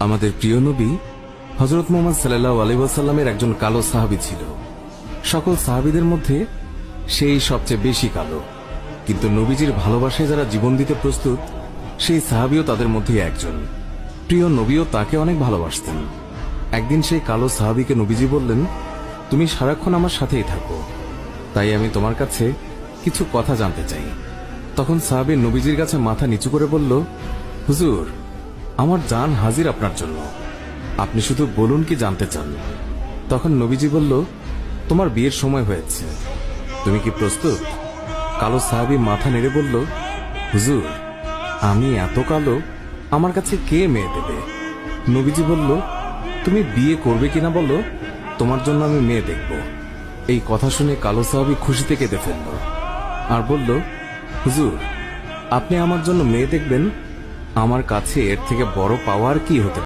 আমাদের প্রিয় নবী হযরত মুহাম্মদ সাল্লাল্লাহু আলাইহি ওয়াসাল্লামের একজন কালো সাহাবী ছিল। সকল সাহাবীদের মধ্যে সেই সবচেয়ে বেশি কালো, কিন্তু নবীজির ভালোবাসায় যারা জীবন দিতে প্রস্তুত সেই সাহাবীও তাদের মধ্যে একজন। প্রিয় নবীও তাকে অনেক ভালোবাসতেন। একদিন সেই কালো সাহাবীকে নবীজি বললেন, তুমি সারাক্ষণ আমার সাথেই থাকো, তাই আমি তোমার কাছে কিছু কথা জানতে চাই। তখন সাহাবী নবীজির কাছে মাথা নিচু করে বলল, হুজুর, আমার জান হাজির আপনার জন্য, আপনি শুধু বলুন কি জানতে চান। তখন নবীজি বলল, তোমার বিয়ের সময় হয়েছে, তুমি কি প্রস্তুত? কালো সাহাবী মাথা নেড়ে বলল, হুজুর, আমি এত কালো, আমার কাছে কে মেয়ে দেবে? নবীজি বলল, তুমি বিয়ে করবে কিনা বলো, তোমার জন্য আমি মেয়ে দেখব। এই কথা শুনে কালো সাহাবী খুশিতে কেঁদে ফেলল আর বলল, হুজুর, আপনি আমার জন্য মেয়ে দেখবেন, আমার কাছে এর থেকে বড় পাওয়ার কি হতে পারে?